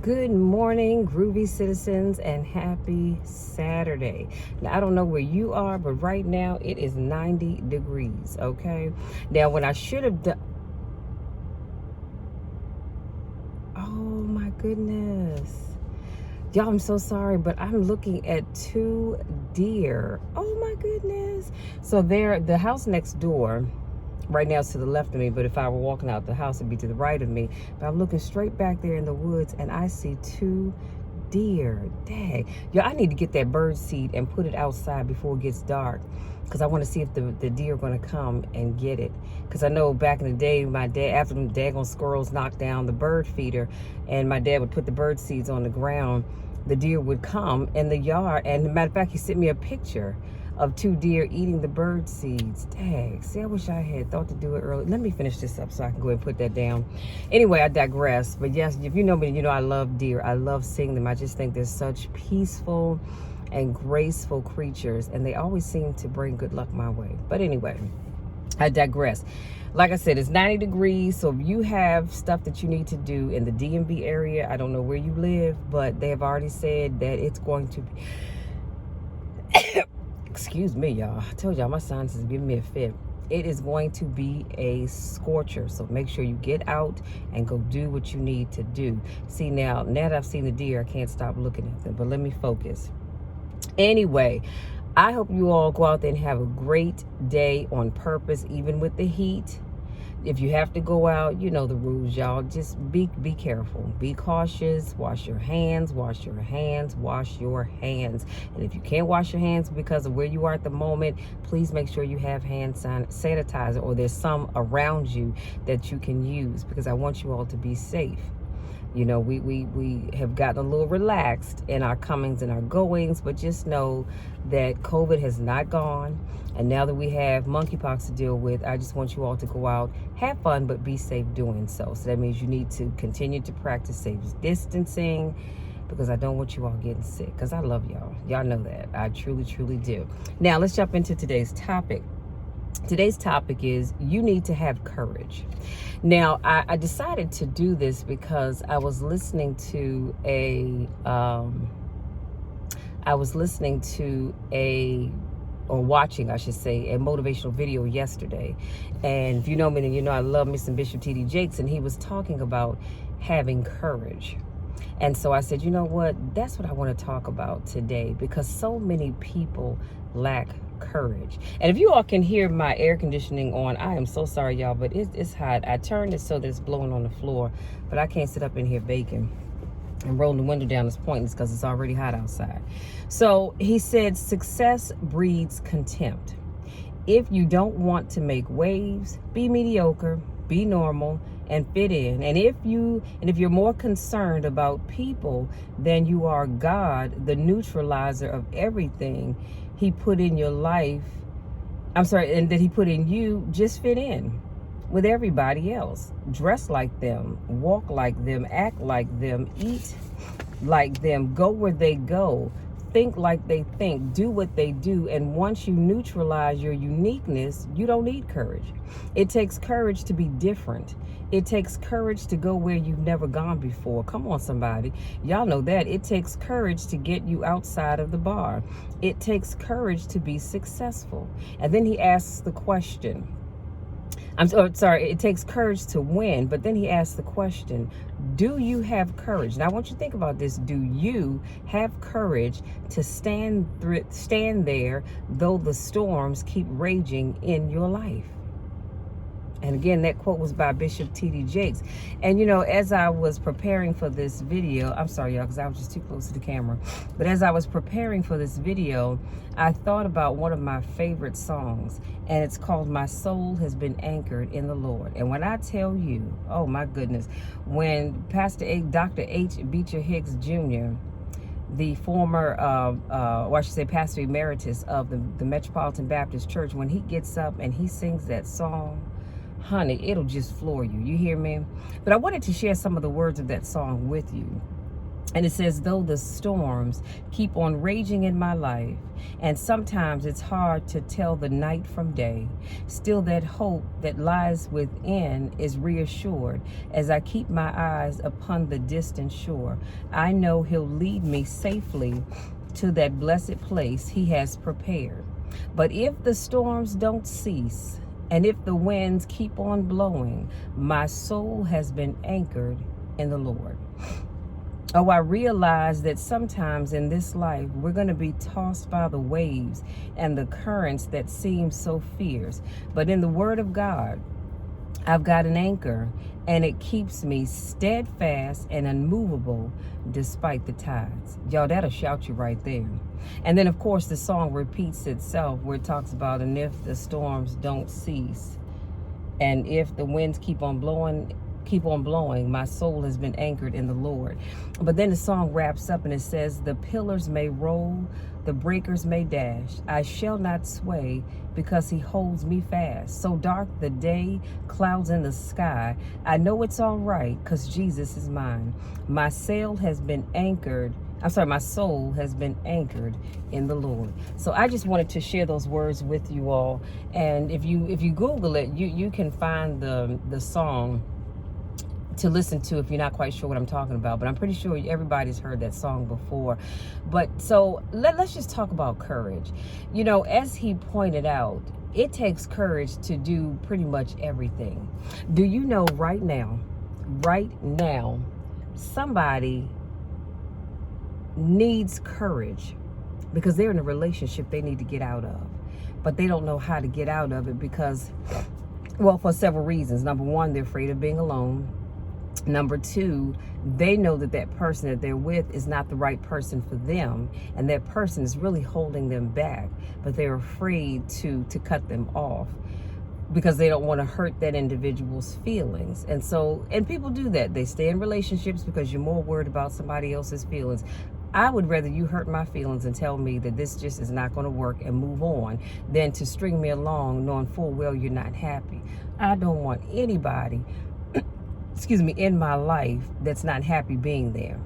Good morning, groovy citizens, and happy Saturday. Now, I don't know where you are, but right now it is 90 degrees, okay? Now, when I should have done... Oh, my goodness. Y'all, I'm so sorry, but I'm looking at two deer. Oh, my goodness. So they're the house next door. Right now it's to the left of me, but if I were walking out the house, it'd be to the right of me. But I'm looking straight back there in the woods, and I see two deer. Dang. Yo, I need to get that bird seed and put it outside before it gets dark, because I want to see if the deer are going to come and get it. Because I know back in the day, my dad, after the daggone squirrels knocked down the bird feeder, and my dad would put the bird seeds on the ground, the deer would come in the yard. And as a matter of fact, he sent me a picture of two deer eating the bird seeds. Dang, see, I wish I had thought to do it early. Let me finish this up so I can go ahead and put that down. Anyway, I digress. But yes, if you know me, you know I love deer. I love seeing them. I just think they're such peaceful and graceful creatures, and they always seem to bring good luck my way. But anyway, I digress. Like I said, it's 90 degrees, so if you have stuff that you need to do in the DMV area, I don't know where you live, but they have already said that it's going to be... Excuse me, y'all. I told y'all my sinus is giving me a fit. It is going to be a scorcher, so make sure you get out and go do what you need to do. See, now that I've seen the deer, I can't stop looking at them, but let me focus. Anyway, I hope you all go out there and have a great day on purpose, even with the heat. If you have to go out, you know the rules, y'all. Just be careful. Be cautious. Wash your hands. Wash your hands. Wash your hands. And if you can't wash your hands because of where you are at the moment, please make sure you have hand sanitizer, or there's some around you that you can use, because I want you all to be safe. You know, we have gotten a little relaxed in our comings and our goings, but just know that COVID has not gone. And now that we have monkeypox to deal with, I just want you all to go out, have fun, but be safe doing so. So that means you need to continue to practice safe distancing, because I don't want you all getting sick, because I love y'all. Y'all know that. I truly, truly do. Now, let's jump into today's topic. Today's topic is you need to have courage. Now, I decided to do this because I was listening to watching, I should say, a motivational video yesterday. And if you know me, then you know I love me some Bishop T.D. Jakes, and he was talking about having courage. And so I said, you know what? That's what I want to talk about today, because so many people lack courage. And if you all can hear my air conditioning on, I am so sorry, y'all, but it's hot. I turned it so that it's blowing on the floor, but I can't sit up in here baking and rolling the window down. Is pointless because it's already hot outside. So he said, success breeds contempt. If you don't want to make waves, be mediocre, be normal, and fit in. And if you're more concerned about people than you are God, the neutralizer of everything he put in your life, and that he put in you, just fit in with everybody else. Dress like them, walk like them, act like them, eat like them, go where they go, think like they think, do what they do. And once you neutralize your uniqueness, you don't need courage. It takes courage to be different. It takes courage to go where you've never gone before. Come on, somebody. Y'all know that. It takes courage to get you outside of the bar. It takes courage to be successful. And then he asks the question, it takes courage to win, but then he asks the question, do you have courage? Now I want you to think about this. Do you have courage to stand there though the storms keep raging in your life? And again, that quote was by Bishop T.D. Jakes. And you know, as I was preparing for this video, I'm sorry, y'all, because I was just too close to the camera. But as I was preparing for this video, I thought about one of my favorite songs, and it's called My Soul Has Been Anchored in the Lord. And when I tell you, oh my goodness, when Dr. H. Beecher Hicks Jr., the former, or I should say Pastor Emeritus of the Metropolitan Baptist Church, when he gets up and he sings that song, honey, it'll just floor you. You hear me? But I wanted to share some of the words of that song with you. And it says, though the storms keep on raging in my life, and sometimes it's hard to tell the night from day, still that hope that lies within is reassured as I keep my eyes upon the distant shore. I know he'll lead me safely to that blessed place he has prepared. But if the storms don't cease, and if the winds keep on blowing, my soul has been anchored in the Lord. Oh, I realize that sometimes in this life, we're going to be tossed by the waves and the currents that seem so fierce. But in the Word of God, I've got an anchor, and it keeps me steadfast and unmovable despite the tides. Y'all, that'll shout you right there. And then, of course, the song repeats itself where it talks about, and if the storms don't cease, and if the winds keep on blowing, my soul has been anchored in the Lord. But then the song wraps up and it says, the pillars may roll, the breakers may dash, I shall not sway because he holds me fast. So dark the day, clouds in the sky, I know it's all right because Jesus is mine. My soul has been anchored in the Lord. So I just wanted to share those words with you all. And if you Google it, you can find the song to listen to if you're not quite sure what I'm talking about. But I'm pretty sure everybody's heard that song before. But so let's just talk about courage. You know, as he pointed out, it takes courage to do pretty much everything. Do you know right now, somebody needs courage because they're in a relationship they need to get out of, but they don't know how to get out of it because, well, for several reasons. Number one, they're afraid of being alone. Number two, they know that that person that they're with is not the right person for them, and that person is really holding them back, but they're afraid to cut them off because they don't want to hurt that individual's feelings. And people do that. They stay in relationships because you're more worried about somebody else's feelings. I would rather you hurt my feelings and tell me that this just is not going to work and move on than to string me along knowing full well you're not happy. I don't want anybody in my life that's not happy being there.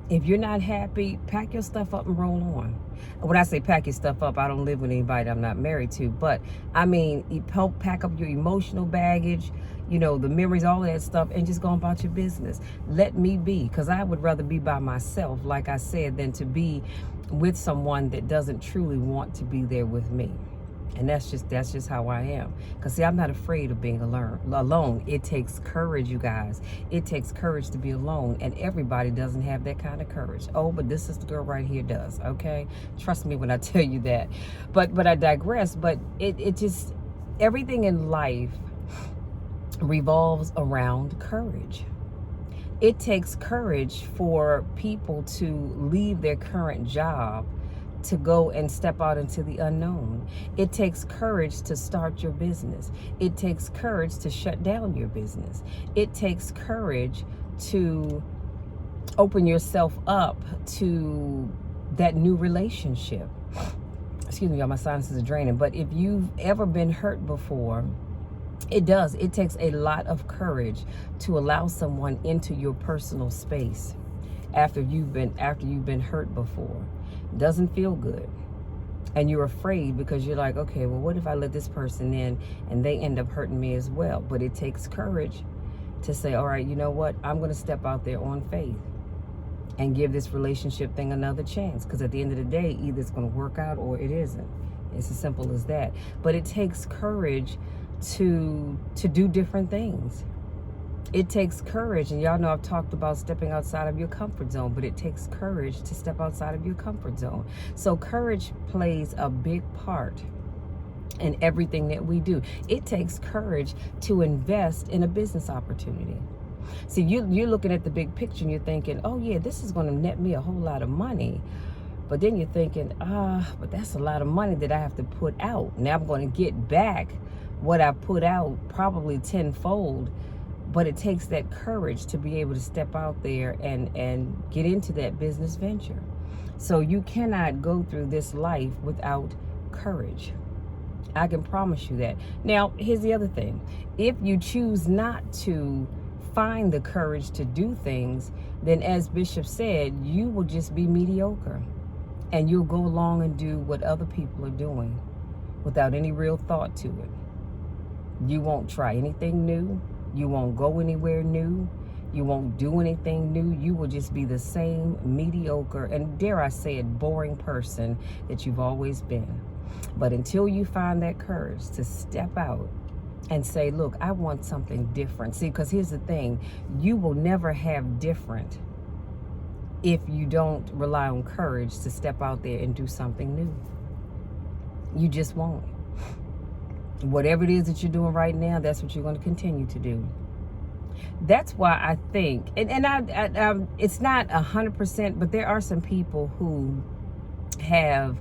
If you're not happy, pack your stuff up and roll on. When I say pack your stuff up, I don't live with anybody I'm not married to, but I mean, you pack up your emotional baggage, the memories, all that stuff, and just go about your business. Let me be, because I would rather be by myself, like I said, than to be with someone that doesn't truly want to be there with me. And that's just how I am. Because, see, I'm not afraid of being alone. It takes courage, you guys. It takes courage to be alone. And everybody doesn't have that kind of courage. Oh, but this is the girl right here does, okay? Trust me when I tell you that. But I digress. But it just, everything in life revolves around courage. It takes courage for people to leave their current job to go and step out into the unknown. It takes courage to start your business. It takes courage to shut down your business. It takes courage to open yourself up to that new relationship. Excuse me, y'all, my sinuses are draining. But if you've ever been hurt before, it takes a lot of courage to allow someone into your personal space after you've been hurt before. Doesn't feel good, and you're afraid because you're like, okay, well, what if I let this person in and they end up hurting me as well? But it takes courage to say, all right, you know what, I'm going to step out there on faith and give this relationship thing another chance, because at the end of the day, either it's going to work out or it isn't. It's as simple as that. But it takes courage to do different things. It takes courage, and y'all know I've talked about stepping outside of your comfort zone, but it takes courage to step outside of your comfort zone. So courage plays a big part in everything that we do. It takes courage to invest in a business opportunity. See, you're looking at the big picture and you're thinking, oh yeah, this is going to net me a whole lot of money. But then you're thinking, but that's a lot of money that I have to put out. Now I'm going to get back what I put out probably tenfold. But it takes that courage to be able to step out there and get into that business venture. So you cannot go through this life without courage. I can promise you that. Now, here's the other thing. If you choose not to find the courage to do things, then as Bishop said, you will just be mediocre. And you'll go along and do what other people are doing without any real thought to it. You won't try anything new. You won't go anywhere new. You won't do anything new. You will just be the same mediocre and, dare I say it, boring person that you've always been. But until you find that courage to step out and say, look, I want something different. See, because here's the thing. You will never have different if you don't rely on courage to step out there and do something new. You just won't. Whatever it is that you're doing right now, that's what you're going to continue to do. That's why I think, and I it's not 100%, but there are some people who have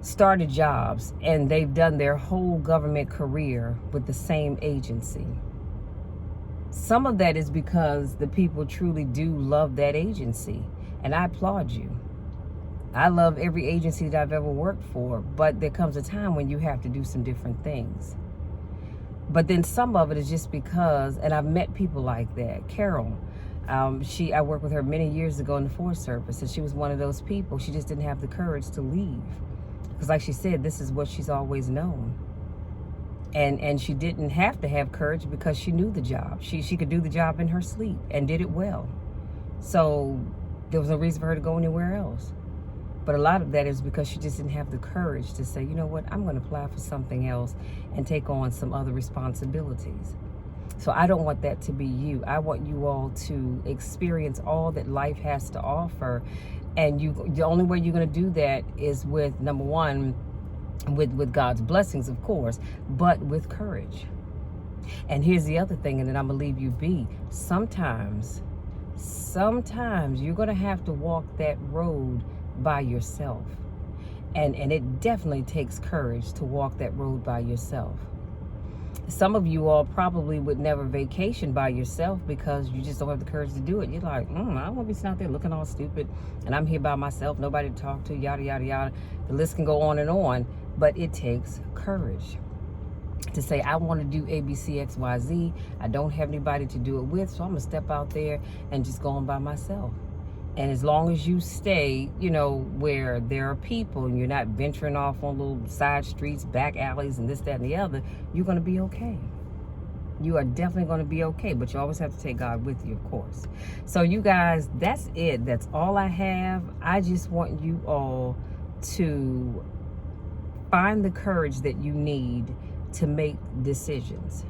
started jobs and they've done their whole government career with the same agency. Some of that is because the people truly do love that agency, and I applaud you. I love every agency that I've ever worked for, but there comes a time when you have to do some different things. But then some of it is just because, and I've met people like that. Carol, I worked with her many years ago in the Forest Service, and she was one of those people. She just didn't have the courage to leave. Because like she said, this is what she's always known. And she didn't have to have courage because she knew the job. She could do the job in her sleep and did it well. So there was no reason for her to go anywhere else. But a lot of that is because she just didn't have the courage to say, you know what, I'm going to apply for something else and take on some other responsibilities. So I don't want that to be you. I want you all to experience all that life has to offer. And the only way you're going to do that is with, number one, with God's blessings, of course, but with courage. And here's the other thing, and then I'm going to leave you be. Sometimes you're going to have to walk that road by yourself. And it definitely takes courage to walk that road by yourself. Some of you all probably would never vacation by yourself because you just don't have the courage to do it. You're like, I don't want to be sitting out there looking all stupid, and I'm here by myself, nobody to talk to, yada, yada, yada. The list can go on and on, but it takes courage to say, I want to do A, B, C, X, Y, Z. I don't have anybody to do it with, so I'm going to step out there and just go on by myself. And as long as you stay, where there are people and you're not venturing off on little side streets, back alleys, and this, that, and the other, you're going to be okay. You are definitely going to be okay, but you always have to take God with you, of course. So you guys, that's it. That's all I have. I just want you all to find the courage that you need to make decisions.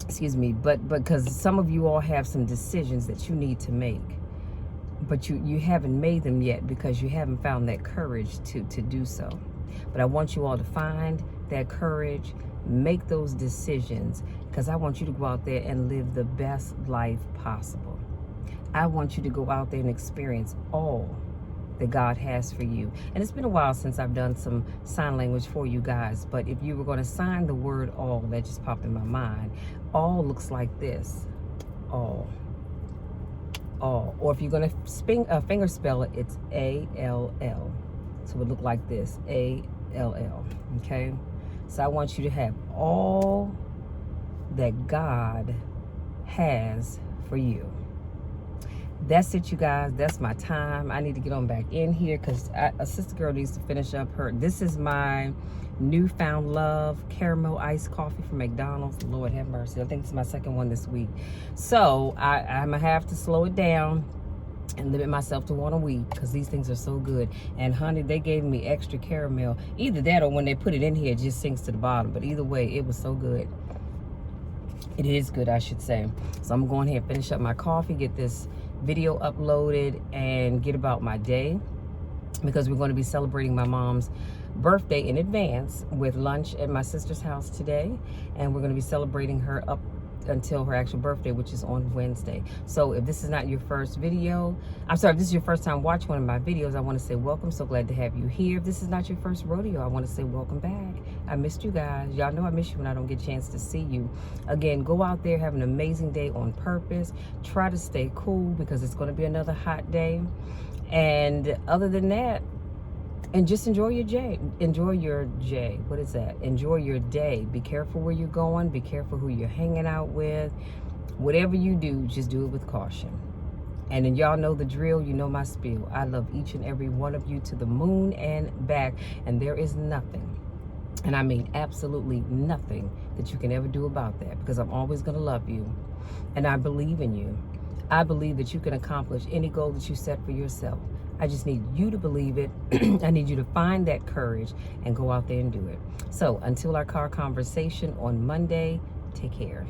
Excuse me, but because some of you all have some decisions that you need to make, but you haven't made them yet because you haven't found that courage to do so. But I want you all to find that courage, make those decisions, because I want you to go out there and live the best life possible. I want you to go out there and experience all that God has for you. And it's been a while since I've done some sign language for you guys, but if you were going to sign the word all, that just popped in my mind. All looks like this. All. Or if you're going to finger spell it, it's A-L-L. So it would look like this, A-L-L. Okay? So I want you to have all that God has for you. That's it, you guys. That's my time. I need to get on back in here because a sister girl needs to finish up her. This is my newfound love caramel iced coffee from McDonald's. Lord have mercy. I think it's my second one this week. So I'm going to have to slow it down and limit myself to one a week because these things are so good. And honey, they gave me extra caramel. Either that or when they put it in here, it just sinks to the bottom. But either way, it was so good. It is good, I should say. So I'm going here and finish up my coffee, get this video uploaded, and get about my day, because we're going to be celebrating my mom's birthday in advance with lunch at my sister's house today, and we're going to be celebrating her up until her actual birthday, which is on Wednesday. So if this is not your first video, if this is your first time watching one of my videos, I want to say welcome. So glad to have you here. If this is not your first rodeo, I want to say welcome back. I missed you guys. Y'all know I miss you when I don't get a chance to see you. Again, go out there, have an amazing day on purpose. Try to stay cool because it's going to be another hot day. And other than that, and just enjoy your day. Enjoy your day. What is that? Enjoy your day. Be careful where you're going. Be careful who you're hanging out with. Whatever you do, just do it with caution. And then y'all know the drill, you know my spiel. I love each and every one of you to the moon and back. And there is nothing, and I mean absolutely nothing, that you can ever do about that, because I'm always going to love you. And I believe in you. I believe that you can accomplish any goal that you set for yourself. I just need you to believe it. I need you to find that courage and go out there and do it. So until our car conversation on Monday, take care.